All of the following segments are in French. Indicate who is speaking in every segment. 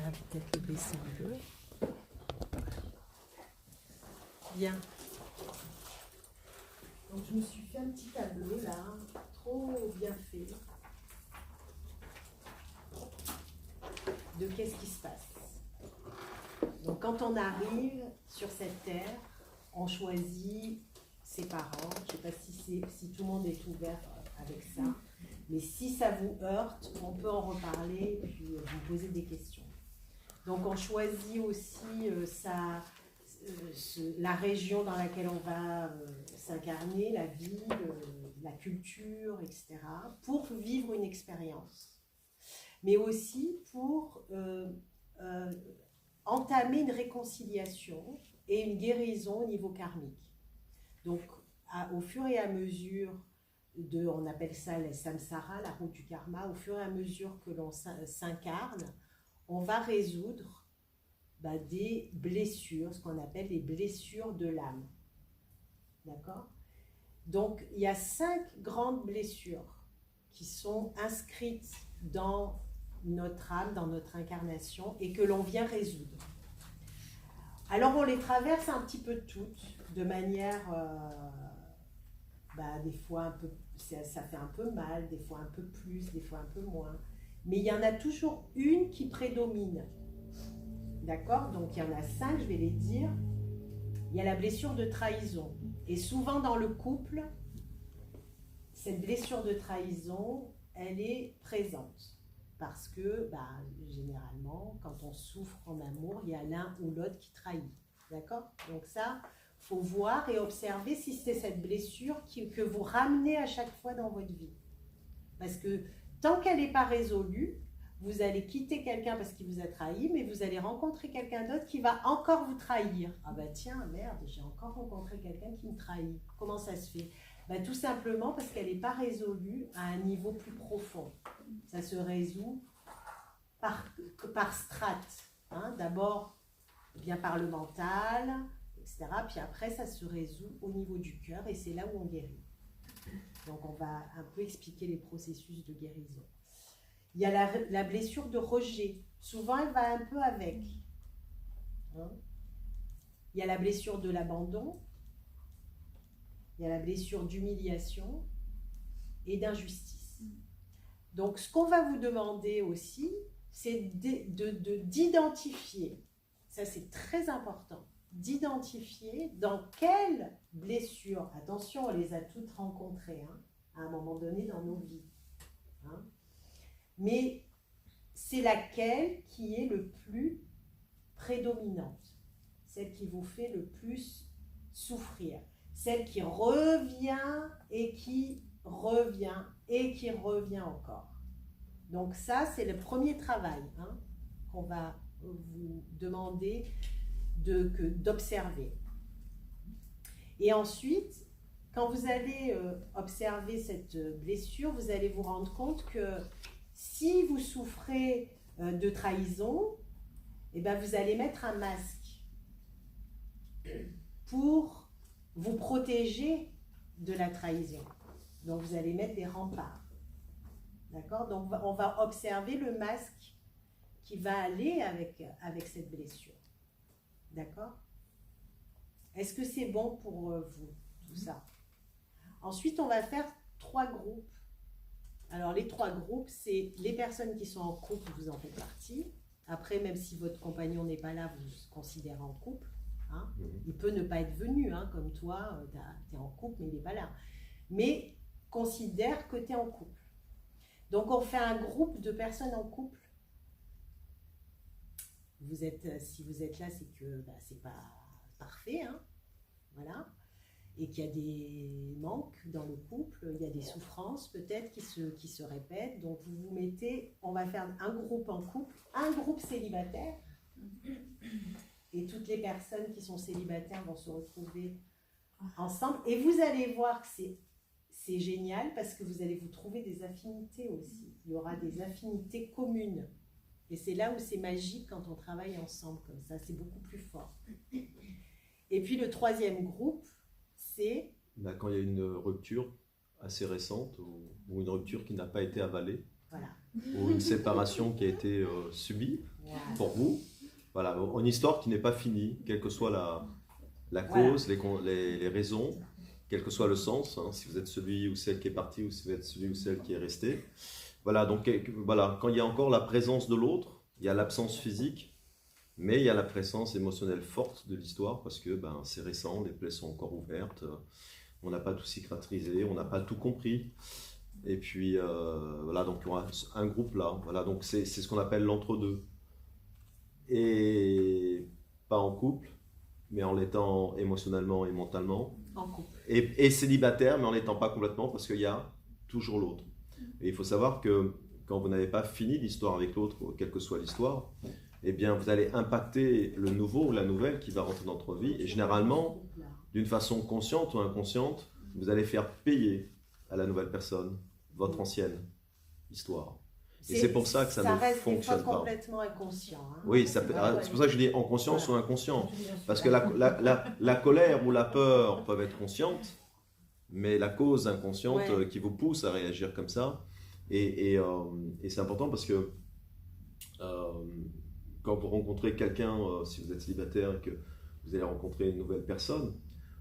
Speaker 1: va peut-être le baisser un peu. Bien. Donc je me suis fait un petit tableau là, trop bien fait, de qu'est-ce qui se passe. Donc quand on arrive sur cette terre, on choisit ses parents. Je ne sais pas si tout le monde est ouvert avec ça, mais si ça vous heurte, on peut en reparler et puis vous poser des questions. Donc on choisit aussi la région dans laquelle on va s'incarner, la ville, la culture, etc., pour vivre une expérience, mais aussi pour entamer une réconciliation et une guérison au niveau karmique. Donc, au fur et à mesure on appelle ça les samsara, la route du karma, au fur et à mesure que l'on s'incarne, on va résoudre des blessures, ce qu'on appelle les blessures de l'âme. D'accord ? Donc, il y a 5 grandes blessures qui sont inscrites dans notre âme, dans notre incarnation, et que l'on vient résoudre. Alors, on les traverse un petit peu toutes, de manière, des fois, un peu, ça fait un peu mal, des fois un peu plus, des fois un peu moins. Mais il y en a toujours une qui prédomine. D'accord ? Donc, il y en a 5, je vais les dire. Il y a la blessure de trahison. Et souvent dans le couple, cette blessure de trahison, elle est présente. Parce que, généralement, quand on souffre en amour, il y a l'un ou l'autre qui trahit. D'accord ? Donc ça, il faut voir et observer si c'est cette blessure que vous ramenez à chaque fois dans votre vie. Parce que tant qu'elle n'est pas résolue, vous allez quitter quelqu'un parce qu'il vous a trahi, mais vous allez rencontrer quelqu'un d'autre qui va encore vous trahir. Ah tiens, merde, j'ai encore rencontré quelqu'un qui me trahit. Comment ça se fait ? Tout simplement parce qu'elle n'est pas résolue à un niveau plus profond. Ça se résout par strates. D'abord, bien par le mental, etc. Puis après, ça se résout au niveau du cœur et c'est là où on guérit. Donc, on va un peu expliquer les processus de guérison. Il y a la blessure de rejet. Souvent, elle va un peu avec. Il y a la blessure de l'abandon. Il y a la blessure d'humiliation et d'injustice. Donc, ce qu'on va vous demander aussi, c'est d'identifier, ça c'est très important, d'identifier dans quelle blessure, attention, on les a toutes rencontrées à un moment donné dans nos vies, mais c'est laquelle qui est le plus prédominante, celle qui vous fait le plus souffrir, celle qui revient et qui revient et qui revient encore. Donc ça, c'est le premier travail qu'on va vous demander d'observer. Et ensuite, quand vous allez observer cette blessure, vous allez vous rendre compte que si vous souffrez de trahison, vous allez mettre un masque pour vous protéger de la trahison. Donc vous allez mettre des remparts. D'accord ? Donc on va observer le masque qui va aller avec cette blessure. D'accord ? Est-ce que c'est bon pour vous, tout ça ? Ensuite, on va faire 3 groupes. Alors les 3 groupes, c'est les personnes qui sont en couple, vous en faites partie. Après, même si votre compagnon n'est pas là, vous vous considérez en couple. Il peut ne pas être venu, comme toi, tu es en couple, mais il n'est pas là. Mais considère que tu es en couple. Donc, on fait un groupe de personnes en couple. Si vous êtes là, c'est que c'est pas parfait, voilà. Et qu'il y a des manques dans le couple, il y a des souffrances peut-être qui se répètent. Donc, vous vous mettez, on va faire un groupe en couple, un groupe célibataire. Et toutes les personnes qui sont célibataires vont se retrouver ensemble. Et vous allez voir que c'est génial parce que vous allez vous trouver des affinités aussi. Il y aura des affinités communes. Et c'est là où c'est magique quand on travaille ensemble comme ça. C'est beaucoup plus fort. Et puis le 3e groupe, c'est...
Speaker 2: Quand il y a une rupture assez récente ou une rupture qui n'a pas été avalée.
Speaker 1: Voilà.
Speaker 2: ou une séparation qui a été subie
Speaker 1: Voilà.
Speaker 2: pour vous. Voilà, une histoire qui n'est pas finie, quelle que soit la cause, les raisons, quel que soit le sens, hein, si vous êtes celui ou celle qui est parti ou si vous êtes celui ou celle qui est resté. Voilà, donc voilà, quand il y a encore la présence de l'autre, il y a l'absence physique, mais il y a la présence émotionnelle forte de l'histoire parce que c'est récent, les plaies sont encore ouvertes, on n'a pas tout cicatrisé, on n'a pas tout compris. Et puis voilà, donc il y aura un groupe là, voilà, donc c'est ce qu'on appelle l'entre-deux. Et pas en couple, mais en l'étant émotionnellement et mentalement.
Speaker 1: En couple.
Speaker 2: Et célibataire, mais en l'étant pas complètement, parce qu'il y a toujours l'autre. Et il faut savoir que quand vous n'avez pas fini l'histoire avec l'autre, quelle que soit l'histoire, eh bien vous allez impacter le nouveau ou la nouvelle qui va rentrer dans votre vie. Et généralement, d'une façon consciente ou inconsciente, vous allez faire payer à la nouvelle personne votre ancienne histoire. Et c'est pour ça que ça ne fonctionne pas.
Speaker 1: Ça reste complètement inconscient. Hein.
Speaker 2: Oui, c'est pour ça que je dis en conscience ou inconscient. Parce que la colère ou la peur peuvent être conscientes, mais la cause inconsciente qui vous pousse à réagir comme ça. Et c'est important parce que quand vous rencontrez quelqu'un, si vous êtes célibataire et que vous allez rencontrer une nouvelle personne,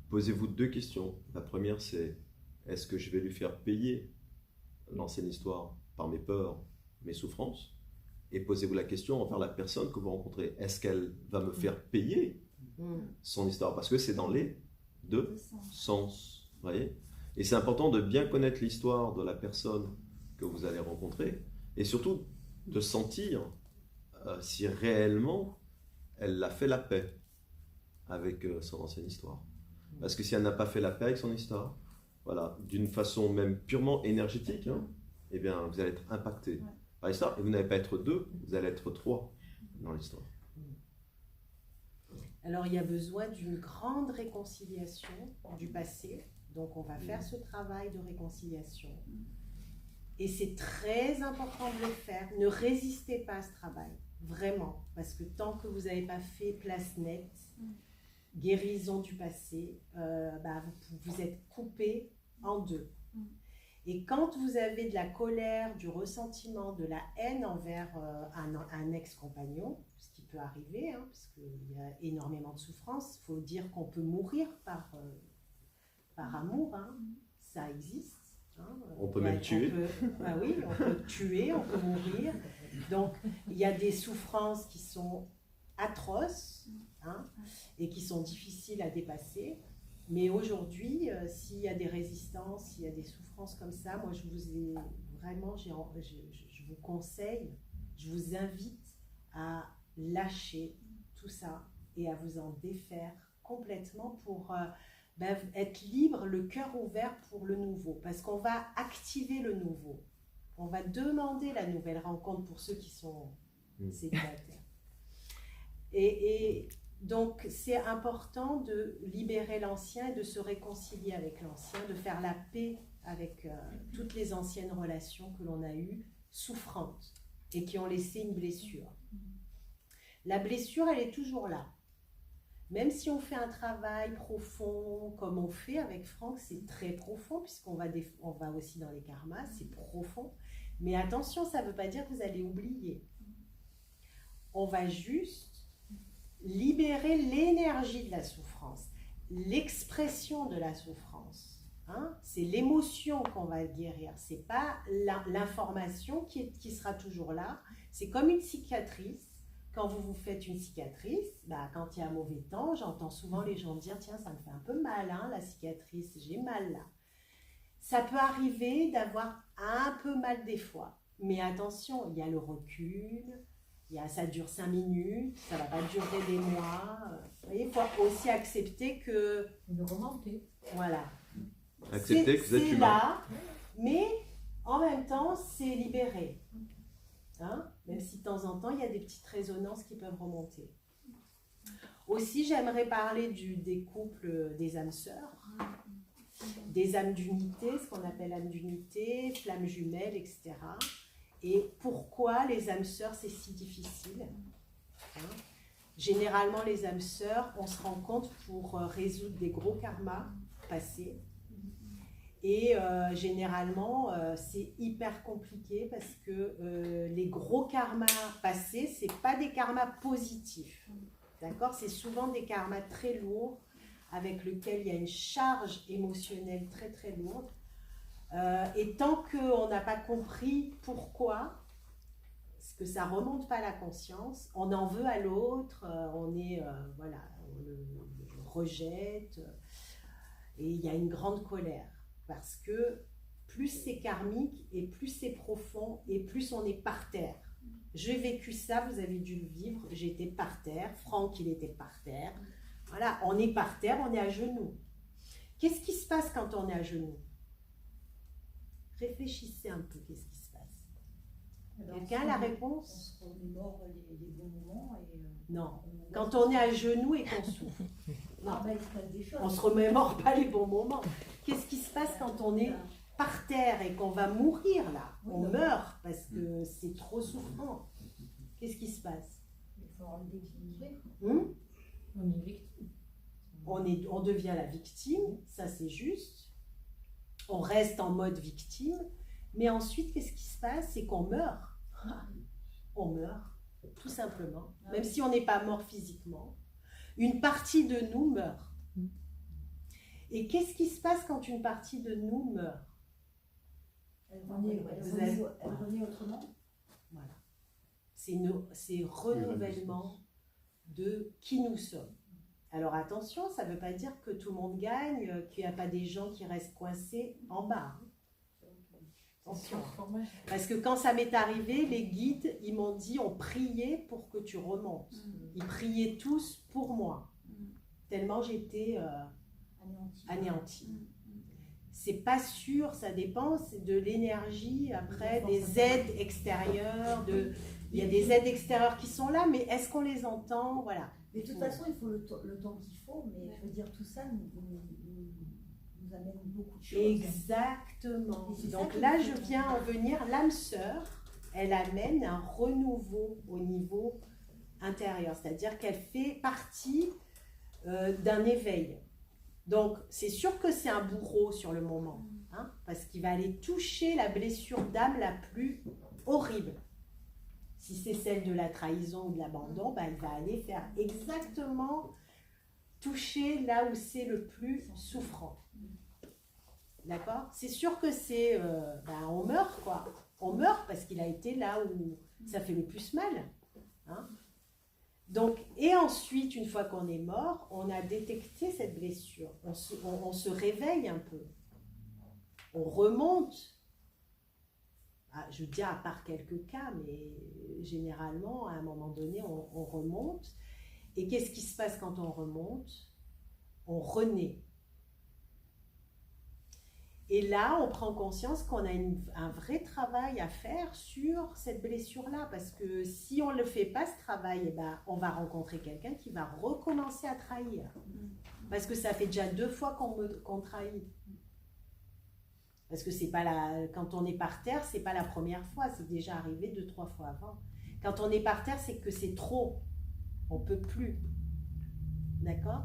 Speaker 2: posez-vous deux questions. La première, c'est est-ce que je vais lui faire payer l'ancienne histoire par mes peurs, mes souffrances, et posez-vous la question envers la personne que vous rencontrez. Est-ce qu'elle va me faire payer son histoire? Parce que c'est dans les deux sens. Voyez, et c'est important de bien connaître l'histoire de la personne que vous allez rencontrer, et surtout de sentir si réellement elle a fait la paix avec son ancienne histoire. Parce que si elle n'a pas fait la paix avec son histoire, voilà, d'une façon même purement énergétique, hein, eh bien, vous allez être impacté par l'histoire. Et vous n'allez pas être deux, vous allez être trois dans l'histoire.
Speaker 1: Alors, il y a besoin d'une grande réconciliation du passé. Donc, on va faire ce travail de réconciliation. Et c'est très important de le faire. Ne résistez pas à ce travail, vraiment. Parce que tant que vous n'avez pas fait place nette, guérison du passé, vous êtes coupé en deux. Et quand vous avez de la colère, du ressentiment, de la haine envers un ex-compagnon, ce qui peut arriver, hein, parce qu'il y a énormément de souffrance, il faut dire qu'on peut mourir par amour, hein, ça existe. Hein,
Speaker 2: on peut même tuer.
Speaker 1: Oui, on peut tuer, on peut mourir. Donc, il y a des souffrances qui sont atroces, hein, et qui sont difficiles à dépasser. Mais aujourd'hui, s'il y a des résistances, s'il y a des souffrances comme ça, moi je vous conseille, je vous invite à lâcher tout ça et à vous en défaire complètement pour être libre, le cœur ouvert pour le nouveau. Parce qu'on va activer le nouveau. On va demander la nouvelle rencontre pour ceux qui sont célibataires. Et donc, c'est important de libérer l'ancien et de se réconcilier avec l'ancien, de faire la paix avec toutes les anciennes relations que l'on a eues, souffrantes, et qui ont laissé une blessure. La blessure, elle est toujours là. Même si on fait un travail profond, comme on fait avec Franck, c'est très profond, puisqu'on va aussi dans les karmas, c'est profond. Mais attention, ça ne veut pas dire que vous allez oublier. On va juste libérer l'énergie de la souffrance, l'expression de la souffrance. Hein? C'est l'émotion qu'on va guérir, c'est pas l'information qui sera toujours là. C'est comme une cicatrice. Quand vous vous faites une cicatrice, quand il y a un mauvais temps, j'entends souvent les gens dire « Tiens, ça me fait un peu mal, hein, la cicatrice, j'ai mal là ». Ça peut arriver d'avoir un peu mal des fois, mais attention, il y a le recul. Ça dure 5 minutes, ça ne va pas durer des mois. Vous voyez, il faut aussi accepter que...
Speaker 3: De remonter.
Speaker 1: Voilà.
Speaker 2: Accepter que vous êtes humain.
Speaker 1: C'est là, mais en même temps, c'est libéré. Hein? Même si de temps en temps, il y a des petites résonances qui peuvent remonter. Aussi, j'aimerais parler des couples des âmes sœurs, des âmes d'unité, ce qu'on appelle âmes d'unité, flammes jumelles, etc. Et pourquoi les âmes sœurs, c'est si difficile, hein? Généralement, les âmes sœurs, on se rend compte pour résoudre des gros karmas passés. Et généralement, c'est hyper compliqué parce que les gros karmas passés, ce n'est pas des karmas positifs. D'accord? C'est souvent des karmas très lourds avec lesquels il y a une charge émotionnelle très très lourde. Et tant qu'on n'a pas compris pourquoi, parce que ça ne remonte pas à la conscience, on en veut à l'autre, on le rejette, et il y a une grande colère. Parce que plus c'est karmique et plus c'est profond et plus on est par terre. J'ai vécu ça, vous avez dû le vivre, j'étais par terre, Franck il était par terre. Voilà, on est par terre, on est à genoux. Qu'est-ce qui se passe quand on est à genoux? Réfléchissez un peu, qu'est-ce qui se passe? Quelqu'un a la réponse?
Speaker 3: On se remémore les bons moments.
Speaker 1: Non, quand on est à genoux et qu'on souffre. Non,
Speaker 3: il se passe des choses.
Speaker 1: on ne se remémore pas les bons moments. Qu'est-ce qui se passe quand on est par terre et qu'on va mourir là? On meurt parce que c'est trop souffrant. Qu'est-ce qui se passe?
Speaker 3: Il faut enlever l'équilibre.
Speaker 4: On est victime.
Speaker 1: On devient la victime, ça c'est juste. On reste en mode victime. Mais ensuite, qu'est-ce qui se passe? C'est qu'on meurt. On meurt, tout simplement. Même si on n'est pas mort physiquement. Une partie de nous meurt. Et qu'est-ce qui se passe quand une partie de nous meurt?
Speaker 3: Elle renaît autrement.
Speaker 1: Voilà. C'est renouvellement de qui nous sommes. Alors attention, ça ne veut pas dire que tout le monde gagne, qu'il n'y a pas des gens qui restent coincés en bas. Attention. Parce que quand ça m'est arrivé, les guides, ils m'ont dit, on priait pour que tu remontes. Ils priaient tous pour moi. Tellement j'étais anéantie. C'est pas sûr, ça dépend, c'est de l'énergie, après, des aides extérieures, il y a des aides extérieures qui sont là, mais est-ce qu'on les entend? Voilà.
Speaker 3: Mais de toute façon, il faut le temps qu'il faut, mais je veux dire, tout ça nous amène beaucoup de choses.
Speaker 1: Exactement. Donc là, je viens en venir, l'âme sœur, elle amène un renouveau au niveau intérieur, c'est-à-dire qu'elle fait partie d'un éveil. Donc, c'est sûr que c'est un bourreau sur le moment, hein, parce qu'il va aller toucher la blessure d'âme la plus horrible. Si c'est celle de la trahison ou de l'abandon, il va aller faire exactement toucher là où c'est le plus souffrant. D'accord? C'est sûr que c'est... on meurt, quoi. On meurt parce qu'il a été là où ça fait le plus mal. Hein? Donc, et ensuite, une fois qu'on est mort, on a détecté cette blessure. On se réveille un peu. On remonte. Je veux dire, à part quelques cas, mais généralement, à un moment donné, on remonte. Et qu'est-ce qui se passe quand on remonte? On renaît. Et là, on prend conscience qu'on a un vrai travail à faire sur cette blessure-là. Parce que si on ne le fait pas, ce travail, on va rencontrer quelqu'un qui va recommencer à trahir. Parce que ça fait déjà 2 fois qu'on trahit. Parce que c'est pas quand on est par terre, c'est pas la première fois. C'est déjà arrivé 2-3 fois avant. Quand on est par terre, c'est que c'est trop. On ne peut plus. D'accord?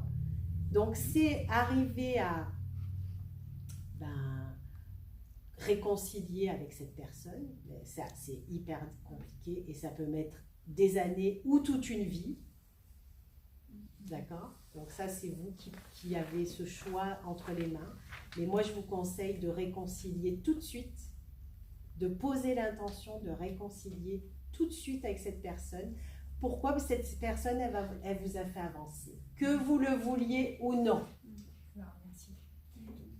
Speaker 1: Donc, c'est arriver à... réconcilier avec cette personne, ça c'est hyper compliqué et ça peut mettre des années ou toute une vie, d'accord? Donc ça c'est vous qui avez ce choix entre les mains, mais moi je vous conseille de réconcilier tout de suite, de poser l'intention de réconcilier tout de suite avec cette personne. Pourquoi? Parce que cette personne elle vous a fait avancer, que vous le vouliez ou non.
Speaker 3: Merci.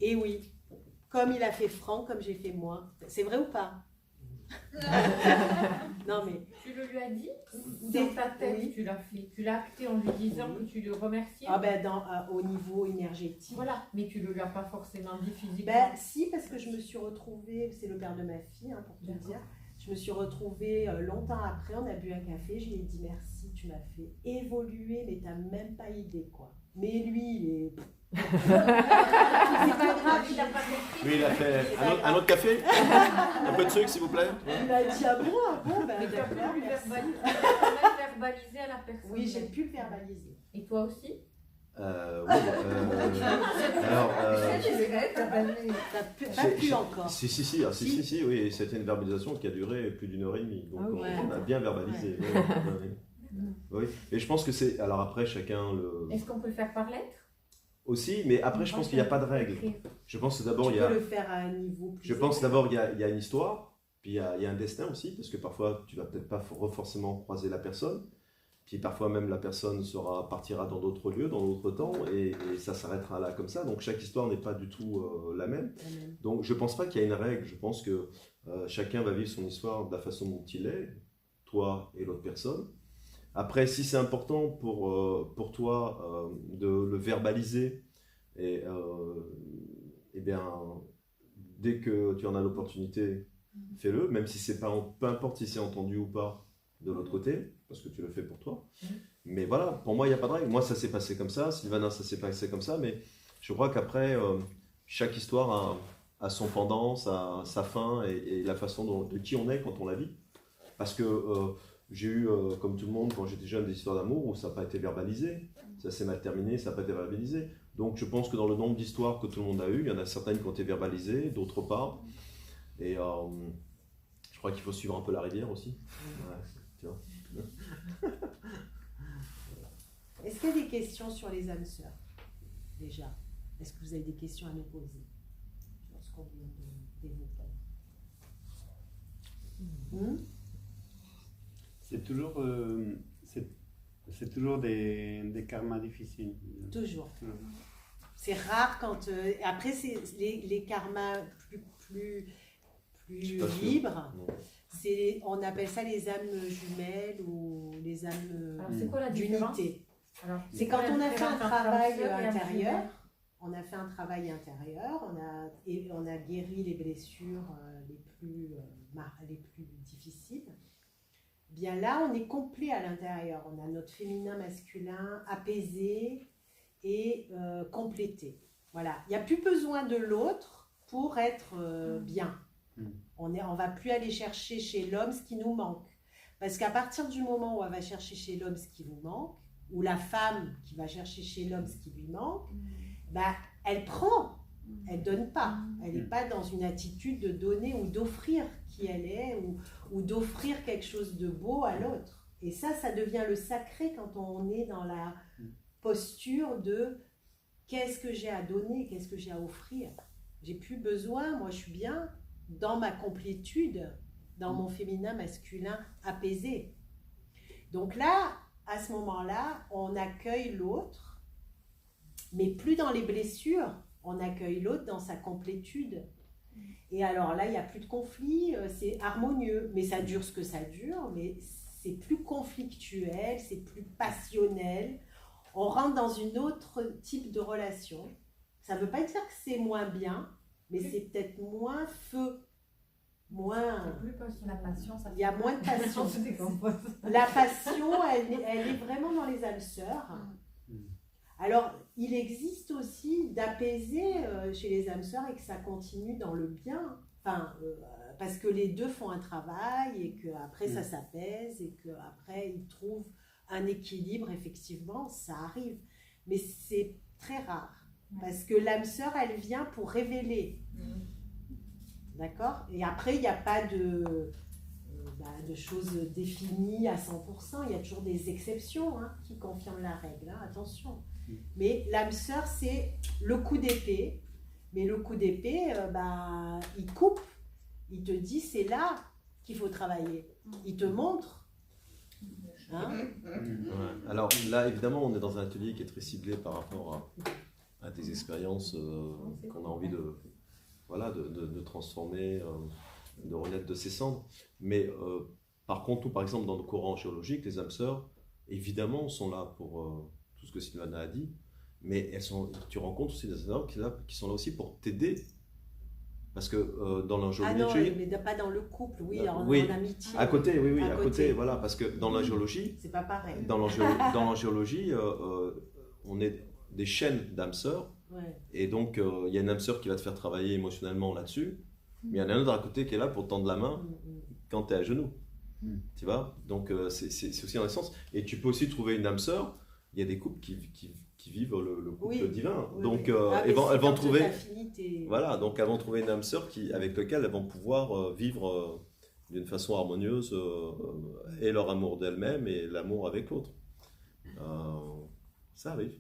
Speaker 1: Et oui, comme il a fait Franck, comme j'ai fait moi. C'est vrai ou pas? Non mais...
Speaker 4: Tu le lui as dit? Dans ta tête, oui. Tu l'as fait. Tu l'as acté en lui disant que tu le remerciais?
Speaker 1: Au niveau énergétique.
Speaker 4: Voilà, mais tu ne lui as pas forcément dit physiquement.
Speaker 1: Si, parce que je me suis retrouvée, c'est le père de ma fille, pour te dire. Je me suis retrouvée longtemps après, on a bu un café, je lui ai dit merci, tu m'as fait évoluer, mais tu n'as même pas idée, quoi. Mais lui, il est...
Speaker 4: C'est pas grave, il a pas compris.
Speaker 2: Lui, il a fait un autre café. Un peu de sucre, s'il vous plaît.
Speaker 1: Il a dit bon,
Speaker 4: Mais tu as pu le verbaliser à la personne.
Speaker 1: Oui, j'ai pu le verbaliser.
Speaker 4: Et toi aussi?
Speaker 2: Alors,
Speaker 1: Pas plus encore.
Speaker 2: si, oui, c'était une verbalisation qui a duré plus d'1 heure et demie, donc
Speaker 1: ouais.
Speaker 2: on a bien verbalisé. Oui. Et je pense que c'est, alors après chacun le...
Speaker 4: Est-ce qu'on peut le faire par lettre?
Speaker 2: Aussi, mais après je pense qu'il n'y a pas de règle. Je pense que d'abord
Speaker 1: Tu
Speaker 2: il y a...
Speaker 1: peux le faire à un niveau plus
Speaker 2: Je pense
Speaker 1: élevé.
Speaker 2: d'abord il y a une histoire, puis il y a un destin aussi, parce que parfois tu vas peut-être pas forcément croiser la personne, puis parfois même la personne partira dans d'autres lieux, dans d'autres temps, et ça s'arrêtera là comme ça. Donc chaque histoire n'est pas du tout la même. Donc je pense pas qu'il y a une règle. Je pense que chacun va vivre son histoire de la façon dont il est, toi et l'autre personne. Après, si c'est important pour toi de le verbaliser, et bien, dès que tu en as l'opportunité, fais-le, même si c'est pas, peu importe si c'est entendu ou pas de l'autre côté, parce que tu le fais pour toi. Mais voilà, pour moi, il n'y a pas de règle. Moi, ça s'est passé comme ça, Sylvana, ça s'est passé comme ça, mais je crois qu'après, chaque histoire a son pendant, sa fin et la façon de qui on est quand on la vit. Parce que j'ai eu, comme tout le monde, quand j'étais jeune, des histoires d'amour où ça n'a pas été verbalisé. Ça s'est mal terminé, ça n'a pas été verbalisé. Donc je pense que dans le nombre d'histoires que tout le monde a eues, il y en a certaines qui ont été verbalisées, d'autres pas. Et je crois qu'il faut suivre un peu la rivière aussi. Ouais, tu vois.
Speaker 1: Est-ce qu'il y a des questions sur les âmes sœurs, déjà? Est-ce que vous avez des questions à nous poser sur ce qu'on vient d'évoquer?
Speaker 5: C'est toujours des karmas difficiles.
Speaker 1: Toujours. C'est rare quand... après, c'est les karmas plus libres. On appelle ça les âmes jumelles ou les âmes d'unité. C'est quand on a fait un travail intérieur. On a fait un travail intérieur, on a guéri les blessures les plus difficiles. Bien là, on est complet à l'intérieur. On a notre féminin masculin apaisé et complété. Voilà, il n'y a plus besoin de l'autre pour être bien. On ne va plus aller chercher chez l'homme ce qui nous manque. Parce qu'à partir du moment où on va chercher chez l'homme ce qui nous manque, ou la femme qui va chercher chez l'homme ce qui lui manque, bah, elle prend, elle ne donne pas. Elle n'est pas dans une attitude de donner ou d'offrir qui elle est, ou d'offrir quelque chose de beau à l'autre. Et ça devient le sacré quand on est dans la posture de qu'est-ce que j'ai à donner, qu'est-ce que j'ai à offrir. J'ai plus besoin, moi je suis bien dans ma complétude, dans mon féminin masculin apaisé. Donc là, à ce moment-là, on accueille l'autre, mais plus dans les blessures, on accueille l'autre dans sa complétude. Et alors là, il n'y a plus de conflit, c'est harmonieux, mais ça dure ce que ça dure, mais c'est plus conflictuel, c'est plus passionnel. On rentre dans une autre type de relation. Ça ne veut pas dire que c'est moins bien, mais c'est peut-être moins feu, moins...
Speaker 3: La passion, ça
Speaker 1: il y a moins de passion. La passion, elle est vraiment dans les âmes sœurs. Alors, il existe aussi d'apaiser chez les âmes sœurs et que ça continue dans le bien. Enfin, parce que les deux font un travail et qu'après ça s'apaise et qu'après ils trouvent un équilibre, effectivement, ça arrive. Mais c'est très rare. Parce que l'âme sœur, elle vient pour révéler. D'accord? Et après, il n'y a pas de choses définies à 100%. Il y a toujours des exceptions qui confirment la règle. Attention. Mais l'âme sœur, c'est le coup d'épée. Mais le coup d'épée, il coupe. Il te dit, c'est là qu'il faut travailler. Il te montre.
Speaker 2: Alors là, évidemment, on est dans un atelier qui est très ciblé par rapport à des expériences qu'on a envie de transformer, de renaître de ses cendres. Mais par contre, par exemple, dans le courant géologique, les âmes sœurs, évidemment, sont là pour tout ce que Sylvana a dit, mais tu rencontres aussi des âmes sœurs qui sont là aussi pour t'aider. Parce que dans l'angéologie...
Speaker 1: Ah non, mais pas dans le couple, en amitié.
Speaker 2: À côté, oui, à côté, voilà, parce que dans l'angéologie...
Speaker 1: C'est pas pareil.
Speaker 2: Dans l'angéologie, on est des chaînes d'âmes sœurs, et donc il y a une âme sœur qui va te faire travailler émotionnellement là-dessus, mais il y en a un autre à côté qui est là pour te tendre la main quand tu es à genoux. Tu vois? Donc c'est aussi dans le sens. Et tu peux aussi trouver une âme sœur il y a des couples qui vivent le couple
Speaker 1: Oui.
Speaker 2: divin.
Speaker 1: Oui,
Speaker 2: Donc,
Speaker 1: oui. Ah, mais
Speaker 2: elles
Speaker 1: c'est
Speaker 2: vont
Speaker 1: quand
Speaker 2: trouver...
Speaker 1: affinité.
Speaker 2: Voilà, donc elles vont trouver une âme sœur avec laquelle elles vont pouvoir vivre d'une façon harmonieuse et leur amour d'elles-mêmes et l'amour avec l'autre. Ça arrive.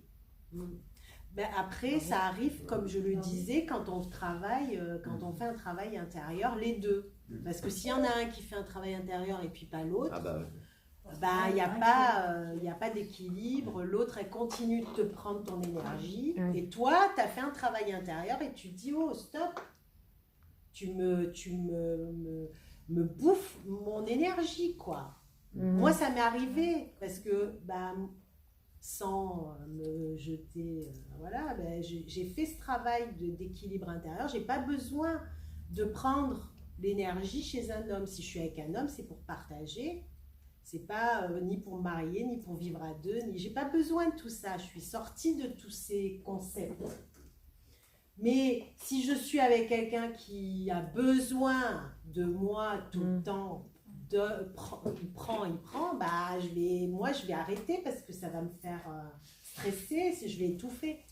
Speaker 1: Ben après, ça arrive, comme je le disais, quand on travaille, quand on fait un travail intérieur, les deux. Parce que s'il y en a un qui fait un travail intérieur et puis pas l'autre,
Speaker 2: Ah bah,
Speaker 1: il n'y a pas d'équilibre. L'autre, elle continue de te prendre ton énergie.
Speaker 6: Oui.
Speaker 1: Et toi, tu as fait un travail intérieur et tu te dis, oh, stop, tu me bouffes mon énergie, quoi. Moi, ça m'est arrivé parce que, sans me jeter, j'ai fait ce travail d'équilibre intérieur. J'ai pas besoin de prendre l'énergie chez un homme. Si je suis avec un homme, c'est pour partager. C'est pas ni pour me marier, ni pour vivre à deux. J'ai pas besoin de tout ça. Je suis sortie de tous ces concepts. Mais si je suis avec quelqu'un qui a besoin de moi tout le temps, il prend, je vais arrêter parce que ça va me faire stresser, je vais étouffer.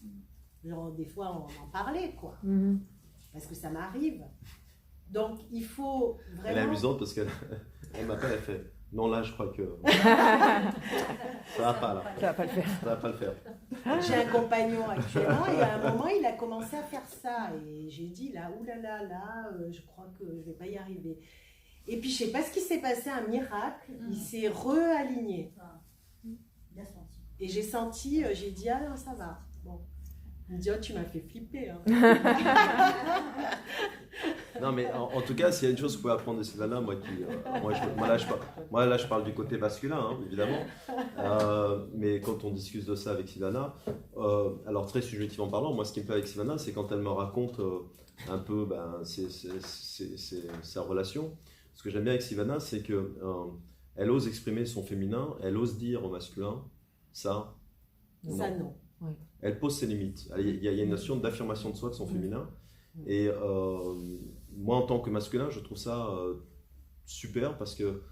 Speaker 1: Genre, des fois, on en parlait, quoi. Parce que ça m'arrive. Donc, il faut vraiment...
Speaker 2: elle est amusante parce qu'elle m'appelle, elle fait « Non, là, je crois que ça va pas, là.
Speaker 6: Ça va pas le faire.
Speaker 2: Ça va pas le faire. »
Speaker 1: J'ai un compagnon actuellement et à un moment, il a commencé à faire ça. Et j'ai dit, là, je crois que je vais pas y arriver. Et puis, je sais pas ce qui s'est passé, un miracle, il s'est realigné.
Speaker 3: Il a senti.
Speaker 1: Et j'ai senti, j'ai dit, ah non, ça va. Bon. Il me dit, oh, tu m'as fait flipper. Hein.
Speaker 2: Non, mais en tout cas, s'il y a une chose que vous pouvez apprendre de Sylvana, moi là, je parle du côté masculin, hein, évidemment. Mais quand on discute de ça avec Sylvana, alors très subjectivement parlant, moi, ce qui me plaît avec Sylvana, c'est quand elle me raconte un peu sa relation. Ce que j'aime bien avec Sylvana, c'est qu'elle ose exprimer son féminin, elle ose dire au masculin, ça,
Speaker 1: Ça, non.
Speaker 2: elle pose ses limites. Il y a une notion d'affirmation de soi, de son féminin. Et moi, en tant que masculin, je trouve ça super parce que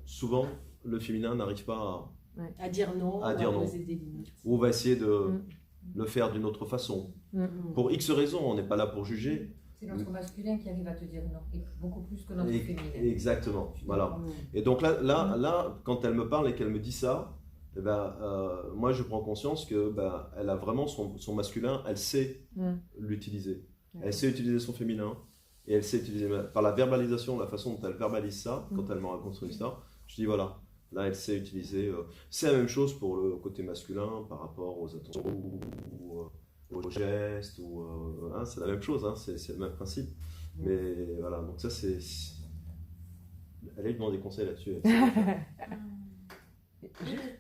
Speaker 2: souvent, le féminin n'arrive pas
Speaker 1: à dire non,
Speaker 2: à dire non.
Speaker 1: poser des limites.
Speaker 2: ou va essayer de le faire d'une autre façon. Pour X raisons, on n'est pas là pour juger.
Speaker 4: C'est notre masculin qui arrive à te dire non, et beaucoup plus que notre féminin.
Speaker 2: Exactement, voilà. Et donc là, quand elle me parle et qu'elle me dit ça, moi je prends conscience que elle a vraiment son masculin, elle sait l'utiliser. Elle sait utiliser son féminin et elle sait utiliser par la verbalisation, la façon dont elle verbalise ça, quand elle me raconte son histoire, je dis voilà, là elle sait utiliser. C'est la même chose pour le côté masculin par rapport aux attentions ou aux gestes, c'est la même chose, hein, c'est le même principe. Mais voilà, donc ça c'est... Elle a eu demandé des conseils là-dessus.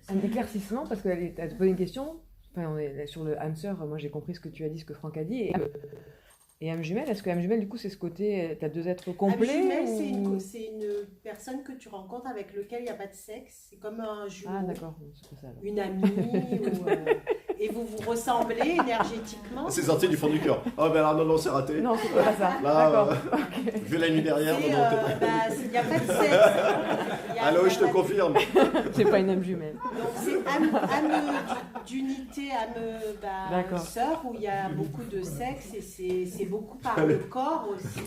Speaker 6: Un éclaircissement, parce qu'elle t'a posé une question. Enfin, on est sur le âme sœur, moi j'ai compris ce que tu as dit, ce que Franck a dit. Et âme jumelle, est-ce que âme jumelle, du coup, c'est ce côté, tu as deux êtres complets
Speaker 1: âme jumelle, c'est une personne que tu rencontres avec laquelle il n'y a pas de sexe. C'est comme un jumeau.
Speaker 6: Ah, d'accord, c'est pas ça. Alors.
Speaker 1: Une amie. Et vous vous ressemblez énergétiquement.
Speaker 2: C'est sorti du fond du cœur. Oh, ben alors non, c'est raté.
Speaker 6: Non, c'est pas ça.
Speaker 2: Là,
Speaker 6: D'accord.
Speaker 2: Vu la nuit derrière,
Speaker 1: Il n'y a pas de sexe.
Speaker 2: Allô, je te confirme.
Speaker 6: C'est pas une âme jumelle.
Speaker 1: Donc c'est âme d'unité, âme sœur, où il y a beaucoup de sexe et c'est beaucoup par le corps aussi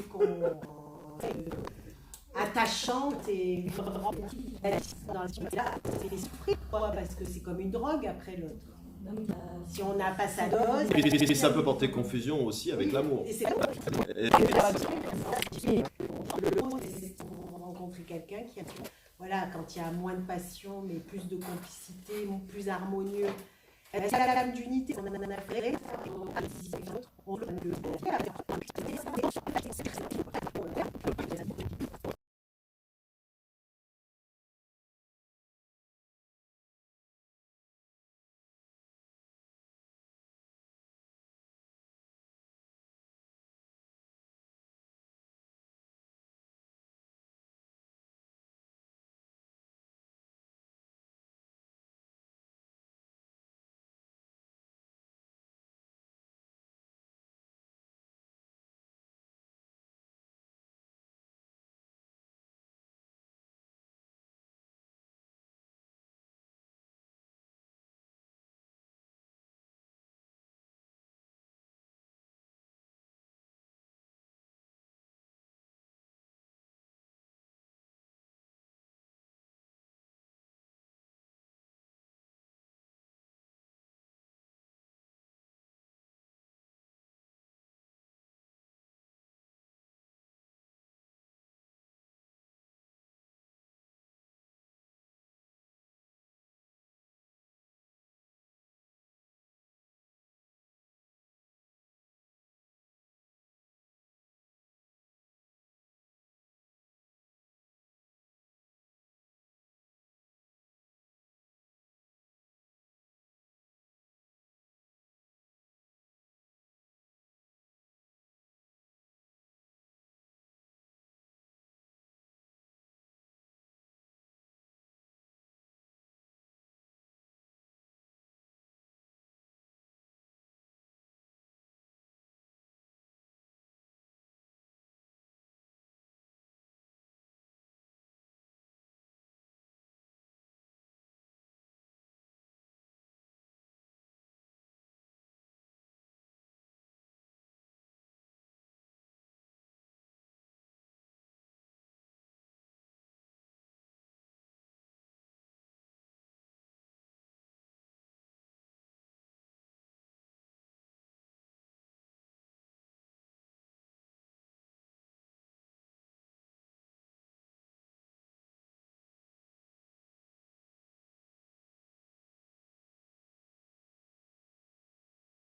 Speaker 1: attachante et dans c'est l'esprit, parce que c'est comme une drogue après l'autre. Si on n'a pas sa dose...
Speaker 2: Et ça peut porter confusion aussi avec l'amour.
Speaker 1: Et c'est pour rencontrer quelqu'un qui a... Voilà, quand il y a moins de passion, mais plus de complicité, plus harmonieux. C'est la gamme d'unité, on en a fait, on